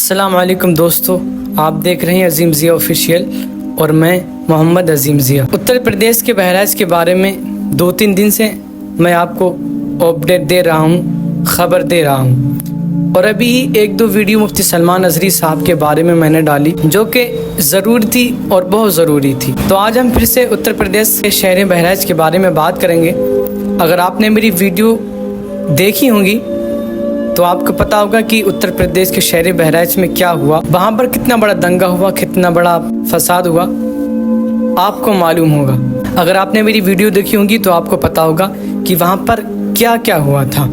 अस्सलाम वालेकुम दोस्तों, आप देख रहे हैं अजीम ज़िया ऑफिशियल और मैं मोहम्मद अजीम ज़िया। उत्तर प्रदेश के बहराइच के बारे में 2-3 दिन से मैं आपको अपडेट दे रहा हूँ, खबर दे रहा हूँ। और अभी 1-2 वीडियो मुफ्ती सलमान अजहरी साहब के बारे में मैंने डाली जो कि ज़रूरी थी और बहुत ज़रूरी थी। तो आज हम फिर से उत्तर प्रदेश के शहर बहराइच के बारे में बात करेंगे। अगर आपने मेरी वीडियो देखी होंगी तो आपको पता होगा कि उत्तर प्रदेश के शहर बहराइच में क्या हुआ, वहाँ पर कितना बड़ा दंगा हुआ, कितना बड़ा फसाद हुआ, आपको मालूम होगा। अगर आपने मेरी वीडियो देखी होगी तो आपको पता होगा कि वहाँ पर क्या क्या हुआ था।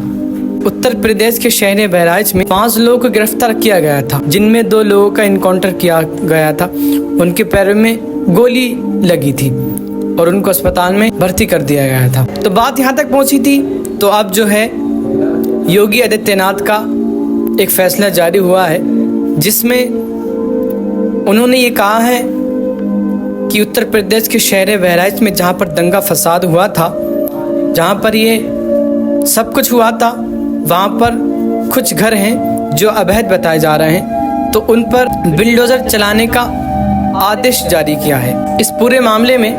उत्तर प्रदेश के शहर बहराइच में 5 लोगों को गिरफ्तार किया गया था, जिनमें 2 लोगों का इनकाउंटर किया गया था। उनके पैरों में गोली लगी थी और उनको अस्पताल में भर्ती कर दिया गया था। तो बात यहाँ तक पहुँची थी तो अब जो है योगी आदित्यनाथ का एक फैसला जारी हुआ है जिसमें उन्होंने ये कहा है कि उत्तर प्रदेश के शहर बहराइच में जहाँ पर दंगा फसाद हुआ था, जहाँ पर ये सब कुछ हुआ था, वहाँ पर कुछ घर हैं जो अवैध बताए जा रहे हैं, तो उन पर बिल्डोज़र चलाने का आदेश जारी किया है। इस पूरे मामले में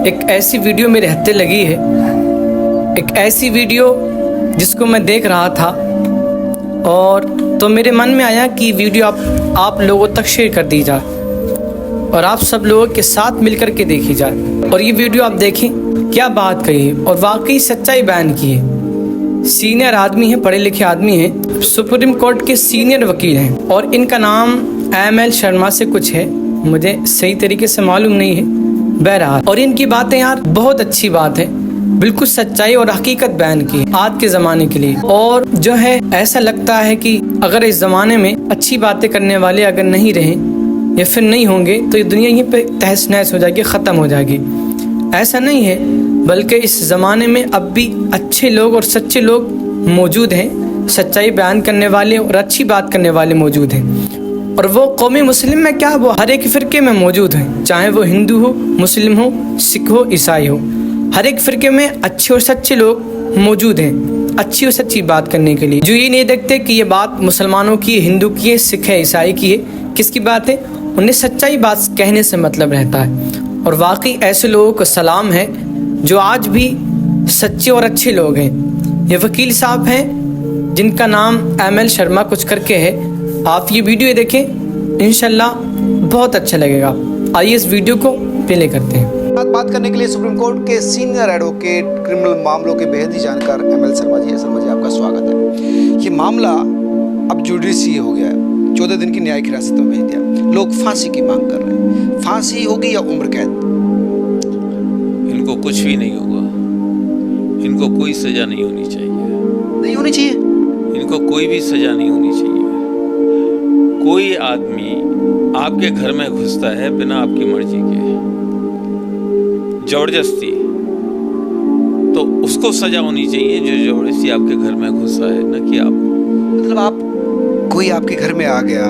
एक ऐसी वीडियो मेरे हत्थे लगी है, एक ऐसी वीडियो जिसको मैं देख रहा था और तो मेरे मन में आया कि वीडियो आप लोगों तक शेयर कर दी जाए और आप सब लोगों के साथ मिलकर के देखी जाए। और ये वीडियो आप देखें, क्या बात कही है और वाकई सच्चाई बयान की है। सीनियर आदमी है, पढ़े लिखे आदमी है, सुप्रीम कोर्ट के सीनियर वकील हैं और इनका नाम ML शर्मा से कुछ है, मुझे सही तरीके से मालूम नहीं है, बहरहाल। और इनकी बातें यार बहुत अच्छी बात है, बिल्कुल सच्चाई और हकीकत बयान की आज के ज़माने के लिए। और जो है ऐसा लगता है कि अगर इस ज़माने में अच्छी बातें करने वाले अगर नहीं रहे या फिर नहीं होंगे तो ये दुनिया यहीं पे तहस नहस हो जाएगी, ख़त्म हो जाएगी। ऐसा नहीं है, बल्कि इस ज़माने में अब भी अच्छे लोग और सच्चे लोग मौजूद हैं, सच्चाई बयान करने वाले और अच्छी बात करने वाले मौजूद हैं। और वो कौमी मुस्लिम में क्या, वो हर एक फ़िरके में मौजूद हैं, चाहे वो हिंदू हो, मुस्लिम हो, सिख हो, ईसाई हो। हर एक फ़िरके में अच्छे और सच्चे लोग मौजूद हैं, अच्छी और सच्ची बात करने के लिए, जो ये नहीं देखते कि ये बात मुसलमानों की है, हिंदू की है, सिख है, ईसाई की है, किसकी बात है। उन्हें सच्चाई बात कहने से मतलब रहता है। और वाकई ऐसे लोगों को सलाम है जो आज भी सच्चे और अच्छे लोग हैं। ये वकील साहब हैं जिनका नाम ML शर्मा कुछ करके है। आप ये वीडियो देखें, इंशाल्लाह बहुत अच्छा लगेगा। आइए इस वीडियो को प्ले करते हैं। बात करने के लिए सुप्रीम कोर्ट के सीनियर एडवोकेट, क्रिमिनल मामलों के बेहद ही जानकार ML शर्मा जी। शर्मा जी, आपका स्वागत है। ये मामला अब जुडिशरी हो गया है, 14 दिन की न्यायिक हिरासत में भेज दिया। लोग फांसी की मांग कर रहे हैं। फांसी होगी या उम्र कैद? इनको कुछ भी नहीं होगा, इनको कोई सजा नहीं होनी चाहिए। नहीं होनी चाहिए? इनको कोई भी सजा नहीं होनी चाहिए। कोई आदमी आपके घर में घुसता है बिना आपकी मर्जी के, जबरदस्ती, तो उसको सजा होनी चाहिए जो जबरदस्ती आपके घर में घुसा है, न कि आप। मतलब आप कोई आपके घर में आ गया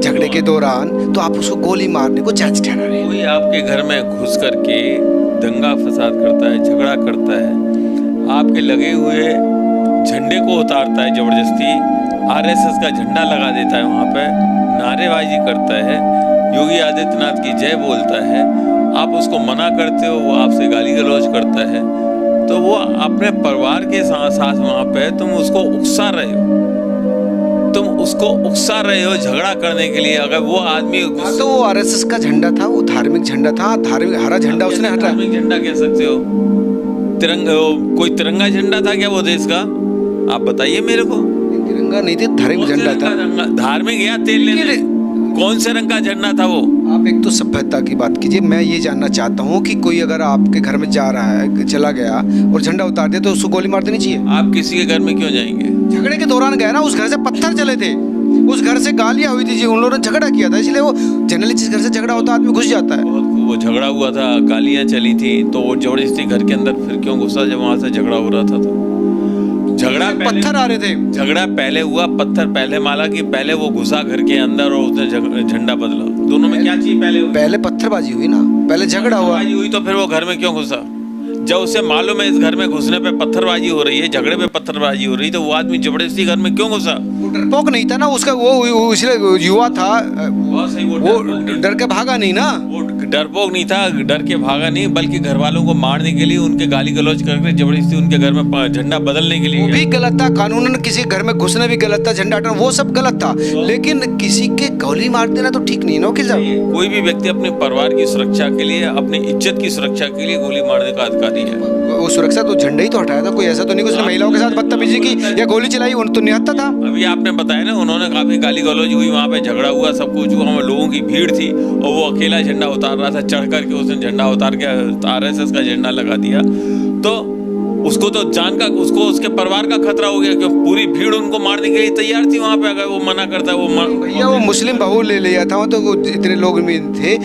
झगड़े के दौरान तो आप उसको गोली मारने को जायज ठहरा रहे हैं? कोई आपके घर में घुस करके दंगा फसाद करता है, झगड़ा करता है, आपके लगे हुए झंडे को उतारता है, जबरदस्ती RSS का झंडा लगा देता है, वहाँ पे नारेबाजी करता है, योगी आदित्यनाथ की जय बोलता है, आप उसको मना करते हो, वो आपसे गाली गलौज करता है, तो वो अपने परिवार के साथ वहाँ पे तुम उसको उकसा रहे हो, झगड़ा करने के लिए। अगर वो आदमी तो वो RSS का झंडा था, वो धार्मिक झंडा था, धार्मिक हरा झंडा उसने हटाया। धार्मिक झंडा कह सकते हो? तिरंगा, कोई तिरंगा झंडा था क्या वो देश का? आप बताइए मेरे को। तिरंगा नहीं थे, धार्मिक झंडा था। धार्मिक या तेल लेने, कौन से रंग का झंडा था वो? आप एक तो सभ्यता की बात कीजिए। मैं ये जानना चाहता हूँ कि कोई अगर आपके घर में जा रहा है, चला गया और झंडा उतार दिया तो उसको गोली मार देनी चाहिए? आप किसी के घर में क्यों जाएंगे? झगड़े के दौरान गए ना, उस घर से पत्थर चले थे, उस घर से गालियां हुई थी जी, उन लोगों ने झगड़ा किया था, इसलिए वो जनरली जिस घर से झगड़ा होता है आदमी घुस जाता है। वो झगड़ा हुआ था, गालियां चली थी, तो वो जबरदस्ती घर के अंदर फिर क्यों घुसा जब वहाँ से झगड़ा हो रहा था? तो झगड़ा पत्थर आ रहे थे, झगड़ा पहले हुआ, पत्थर पहले माला कि पहले वो घुसा घर के अंदर और उसने झंडा बदला। दोनों में क्या चीज पहले पत्थरबाजी हुई ना, पहले झगड़ा हुआ हुई, तो फिर वो घर में क्यों घुसा? जब उसे मालूम है इस घर में घुसने पे पत्थरबाजी हो रही है, झगड़े पे पत्थरबाजी हो रही है, तो वो आदमी जबरदस्ती घर में क्यों घुसा? वो डरपोक नहीं था ना, उसका वो इसलिए युवा था, बहुत सही, वो डर के भागा नहीं ना। वो डरपोक नहीं था, डर के भागा नहीं, बल्कि घर वालों को मारने के लिए, उनके गाली गलौज करके जबरदस्ती उनके घर में झंडा बदलने के लिए वो गया। भी गलत था, कानूनन किसी घर में घुसना भी गलत था, झंडा हटाना वो सब गलत था, लेकिन किसी के गोली मार देना तो ठीक नहीं ना वकील साहब। कोई भी व्यक्ति अपने परिवार की सुरक्षा के लिए, अपनी इज्जत की सुरक्षा के लिए गोली मारने का अधिकारी है। वो सुरक्षा तो झंडा ही तो हटाया था, कोई ऐसा तो नहीं उसने महिलाओं के साथ बदतमीजी की या गोली चलाई, उन तो निहत्था था। अभी आपने बताया ना, उन्होंने काफी गाली गलौज हुई, वहाँ पे झगड़ा हुआ, सब कुछ हुआ, वहाँ लोगों की भीड़ थी और वो अकेला झंडा उतार रहा था, चढ़ करके उसने झंडा उतार के आरएसएस का झंडा लगा दिया, तो उसको तो जान का, उसको उसके परिवार का खतरा हो गया, क्योंकि पूरी भीड़ उनको मारने के लिए तैयार थी वहाँ पे। अगर वो मना करता भैया वो मुस्लिम बहू ले लिया था, तो वो इतने लोग भी थे।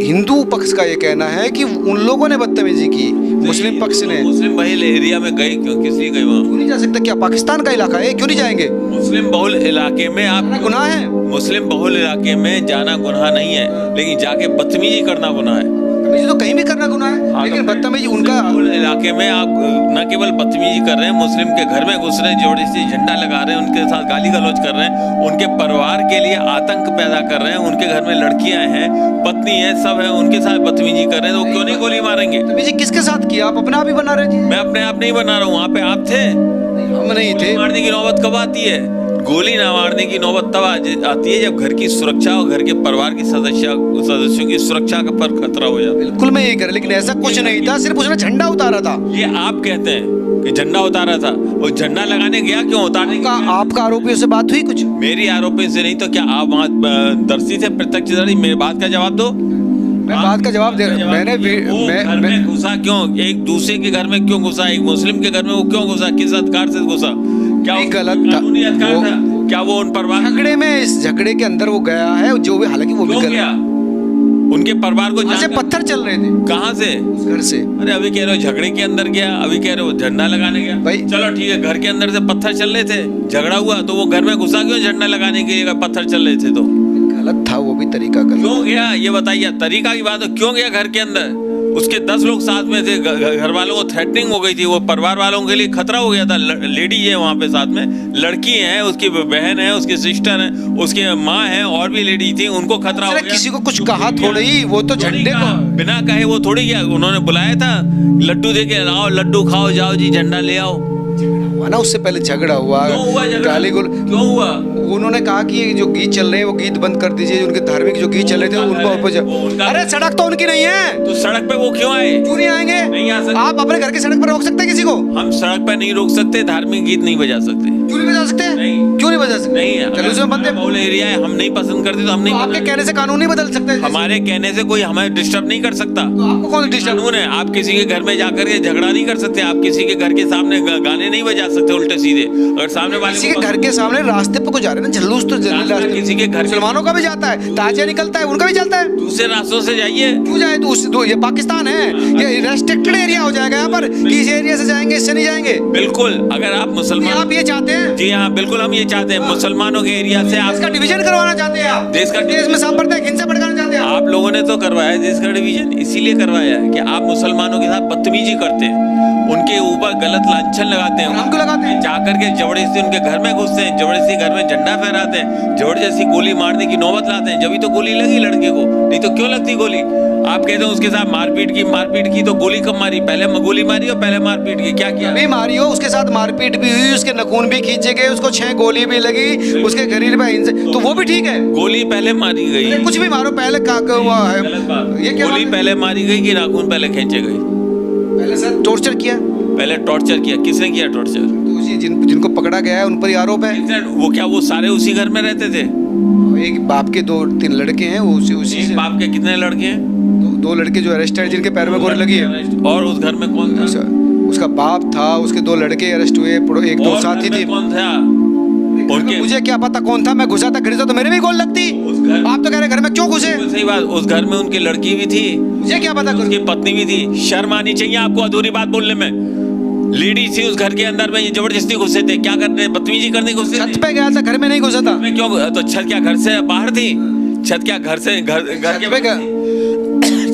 हिंदू पक्ष का ये कहना है कि उन लोगों ने बदतमीजी की, मुस्लिम पक्ष ने। मुस्लिम बहुल एरिया में गए क्यों, किस लिए गए वहाँ? क्यों नहीं जा सकता? क्या पाकिस्तान का इलाका है, क्यों नहीं जाएंगे? मुस्लिम बहुल इलाके में आप गुनाह है? मुस्लिम बहुल इलाके में जाना गुनाह नहीं है, लेकिन जाके बदतमीजी करना गुनाह है। बदतमीजी तो कहीं भी करना गुनाह है, लेकिन बदतमीजी उनका इलाके में आप न केवल बदतमीजी कर रहे हैं, मुस्लिम के घर में घुस रहे हैं, जबरदस्ती झंडा लगा रहे हैं, उनके साथ गाली गलौज कर रहे हैं, उनके परिवार के लिए आतंक पैदा कर रहे हैं, उनके घर में लड़कियां हैं, पत्नी है, सब है, उनके साथ बदतमीजी कर रहे हैं, तो क्यों नहीं गोली मारेंगे? बदतमीजी किसके साथ किया? आप अपना आप ही बना रहे थे। मैं अपने आप नहीं बना रहा हूँ, वहाँ पे आप थे। हम नहीं थे। मारने की नौबत कब आती है? गोली ना मारने की नौबत तब आती है जब घर की सुरक्षा और घर के परिवार की सदस्यों की सुरक्षा का पर खतरा हो जाता है। बिल्कुल मैं यही कर, लेकिन ऐसा कुछ नहीं था, सिर्फ उसने झंडा उतारा था। ये आप कहते हैं कि झंडा उतारा था, वो झंडा लगाने गया क्यों? उतारने आपका आरोपियों से बात हुई कुछ? मेरी आरोपी से नहीं, तो क्या आप वहाँ दर्शी थे, प्रत्यक्षदर्शी? मेरी बात का जवाब दो। मैं बात का जवाब दे, मैंने घर में घुसा क्यों? एक दूसरे के घर में क्यों घुसा? एक मुस्लिम के घर में वो क्यों घुसा? किस अधिकार से घुसा? क्या नहीं, वो गलत था। कानूनी अधिकार था? क्या वो उन परिवार झगड़े में, इस झगड़े के अंदर वो गया है, जो भी, हालांकि वो भी क्यों गया? उनके परिवार को वहाँ से पत्थर चल रहे थे, कहाँ से? उस घर से। अरे अभी कह रहे हो झगड़े के अंदर गया, अभी कह रहे हो झंडा लगाने गया। भाई चलो ठीक है, घर के अंदर से पत्थर चल रहे थे, झगड़ा हुआ, तो वो घर में घुसा क्यों झंडा लगाने के लिए? अगर पत्थर चल रहे थे तो गलत था, वो भी तरीका गलत। क्यों गया ये बताइए? तरीका की बात है, क्यों गया घर के अंदर? उसके 10 लोग साथ में थे, घर वालों को थ्रेटनिंग हो गई थी, वो परिवार वालों के लिए खतरा हो गया था। लेडी है वहाँ पे साथ में, लड़की है, उसकी बहन है, उसकी सिस्टर है, उसकी माँ है, और भी लेडी थी, उनको खतरा हो गया। किसी को कुछ कहा थोड़ी, वो तो झंडे को बिना कहे वो थोड़ी गया। उन्होंने बुलाया था, लड्डू दे के आओ, लड्डू खाओ, जाओ जी झंडा ले आओ। हुआ ना, उससे पहले झगड़ा हुआ, क्यों हुआ झगड़ा? गाली क्यों हुआ? उन्होंने कहा कि ये जो गीत चल रहे हैं वो गीत बंद कर दीजिए, उनके धार्मिक जो गीत चल रहे थे उनको। अरे सड़क तो उनकी नहीं है, तो सड़क पे वो क्यों आए? क्यों नहीं आएंगे? नहीं आ सकते। आप अपने घर की सड़क पर रोक सकते हैं किसी को? हम सड़क पे नहीं रोक सकते, धार्मिक गीत नहीं बजा सकते। क्यों नहीं बजा सकते? नहीं। क्यों नहीं बजा सकते? नहीं है, चलो उसमें बंद है। बहुल एरिया है, हम नहीं पसंद करते तो हम नहीं। आपके कहने से कानून नहीं बदल सकते? हमारे कहने से कोई हमें डिस्टर्ब नहीं कर सकता। तो आपको कौन डिस्टर्ब? कानून है, आप किसी के घर में जाकर के झगड़ा नहीं कर सकते, आप किसी के घर के सामने गाने नहीं बजा सकते उल्टे सीधे। अगर सामने वाले किसी के घर के सामने रास्ते पे को जा रहे हैं ना, जुलूस तो रास्ते किसी के घर मुसलमानों का भी जाता है, ताजिया निकलता है, उनका भी चलता है। दूसरे रास्तों से जाइए। क्यों जाए? तो ये पाकिस्तान है, ये रेस्ट्रिक्टेड एरिया हो जाएगा यहाँ पर, कि इस एरिया से जाएंगे, इससे नहीं जाएंगे। बिल्कुल, अगर आप मुसलमान, आप ये चाहते हैं? जी हाँ बिल्कुल, हम ये चाहते हैं मुसलमानों के एरिया से आप इसका डिवीजन करवाना चाहते हैं? आप देश में सांप्रदायिक हिंसा भड़काना चाहते हैं? आप लोगों ने तो करवाया देश का डिवीजन, इसीलिए करवाया है कि आप मुसलमानों के साथ बदतमीजी करते हैं, उनके ऊपर गलत लांछन लगाते हैं, हम क्यों लगाते हैं? जाकर के जबरदस्ती उनके घर में घुसते हैं, जबरदस्ती घर में झंडा फहराते हैं, जबरदस्ती गोली मारने की नौबत लाते हैं। जब तो गोली लगी लड़के को, नहीं तो क्यों लगती गोली? आप कहते हैं उसके साथ मारपीट की, तो गोली कब मारी? पहले गोली मारी और पहले मारपीट की? क्या किया? अभी मारी हो, उसके साथ मारपीट भी हुई, उसके नखून भी खींचे गए, उसको 6 गोली भी लगी, उसके शरीर पे हिंसा, तो वो भी ठीक है। गोली पहले मारी गई, कुछ भी मारो, पहले क्या हुआ है? ये क्या गोली पहले मारी गई कि नाखून पहले खींचे गए? पहले सर टॉर्चर किया, पहले टॉर्चर किया। किसने किया टॉर्चर? तो जिनको पकड़ा गया है उन पर ही आरोप है। वो क्या वो सारे उसी घर में रहते थे? एक बाप के 2-3 लड़के हैं, वो उसी से। बाप के कितने लड़के हैं? 2 लड़के जो अरेस्ट है, जिनके पैर में गोली लगी है। और उस घर में कौन था? उसका बाप था, उसके 2 लड़के अरेस्ट हुए, 1-2 साथी थे। कौन था? उनके मुझे क्या पता कौन था? मैं घुसा था, घिसा तो मेरे भी गोल लगती। आप तो कह रहे घर में क्यों घुसे? सही बात, उस घर में उनकी लड़की भी थी, मुझे क्या पता? उसकी पत्नी भी थी। शर्म आनी चाहिए आपको अधूरी बात बोलने में। लेडी थी उस घर के अंदर में, जबरदस्ती घुसे थे। क्या करने? बदतमीजी करने घुसे थे। छत पे गया था, घर में नहीं घुसा था। मैं क्यों? तो छत क्या घर से बाहर थी? छत क्या घर से घर के पे गया?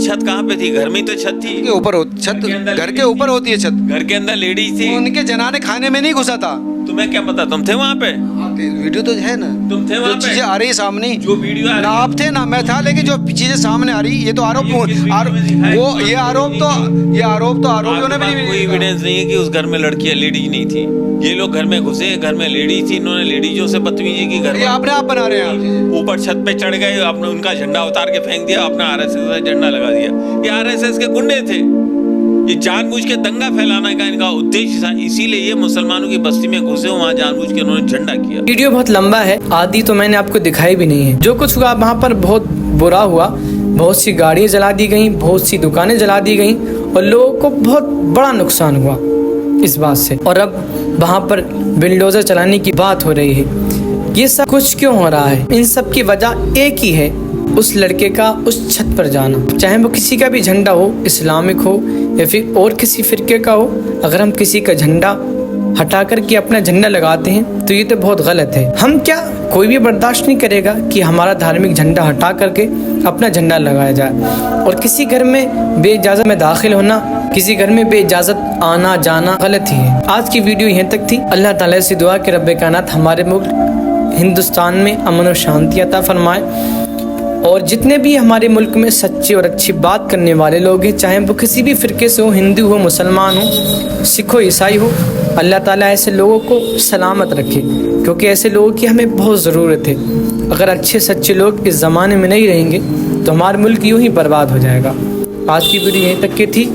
छत छत कहाँ पे थी? घर में तो छत थी। के ऊपर छत, घर के ऊपर होती है छत। घर के अंदर लेडीज थी। उनके जनाने खाने में नहीं घुसा था। तुम्हें क्या पता? तुम थे वहाँ पे? वीडियो तो है ना, तुम थे वहाँ जो पे? चीजें आ रही है सामने, जो वीडियो आ रही ना है। आप थे ना मैं था, लेकिन जो चीजें सामने आ रही, ये तो आरोप ये किस वीडियो में दिखाया? वो ये आरोप तो आरोपियों ने भी कोई एविडेंस नहीं है कि उस घर में लड़कियां लेडीज नहीं थी। ये लोग घर में घुसे, घर में लेडीज थी, इन्होंने लेडीजों से बदतमीजी की। घर ये आपने आप बना रहे हैं। ऊपर छत पे चढ़ गए, आपने उनका झंडा उतार के फेंक दिया, अपना आरएसएस का झंडा लगा दिया। ये आरएसएस के गुंडे थे। ये जानबूझ के दंगा फैलाने का इनका उद्देश्य था, इसीलिए ये मुसलमानों की बस्ती में घुसे, वहाँ जानबूझ के उन्होंने झंडा किया। वीडियो बहुत लंबा है, आधी तो मैंने आपको दिखाई भी नहीं है। जो कुछ हुआ वहाँ पर बहुत बुरा हुआ, बहुत सी गाड़ियाँ जला दी गई, बहुत सी दुकानें जला दी गई और लोगों को बहुत बड़ा नुकसान हुआ इस बात से। और अब वहाँ पर बिल्डोजर चलाने की बात हो रही है। ये सब कुछ क्यों हो रहा है? इन सब की वजह एक ही है, उस लड़के का उस छत पर जाना। चाहे वो किसी का भी झंडा हो, इस्लामिक हो या फिर और किसी फिरके का हो, अगर हम किसी का झंडा हटा करके अपना झंडा लगाते हैं तो ये तो बहुत गलत है। हम क्या, कोई भी बर्दाश्त नहीं करेगा कि हमारा धार्मिक झंडा हटा करके अपना झंडा लगाया जाए। और किसी घर में बेइजाजत में दाखिल होना, किसी घर में बेइजाजत आना जाना गलत ही है। आज की वीडियो यहाँ तक थी। अल्लाह ताला से दुआ कि रब्बे कायनात हमारे मुल्क हिंदुस्तान में अमन और शांति अता फरमाए। और जितने भी हमारे मुल्क में सच्ची और अच्छी बात करने वाले लोग हैं, चाहे वो किसी भी फ़िरके से हो, हिंदू हो, मुसलमान हो, सिख हो, ईसाई हो, अल्लाह ताला ऐसे लोगों को सलामत रखे, क्योंकि ऐसे लोगों की हमें बहुत ज़रूरत है। अगर अच्छे सच्चे लोग इस ज़माने में नहीं रहेंगे तो हमारा मुल्क यूँ ही बर्बाद हो जाएगा। आज की वीडियो यहीं तक की थी।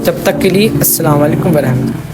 तब तक के लिए अस्सलाम वालेकुम वरहमतुल्लाह।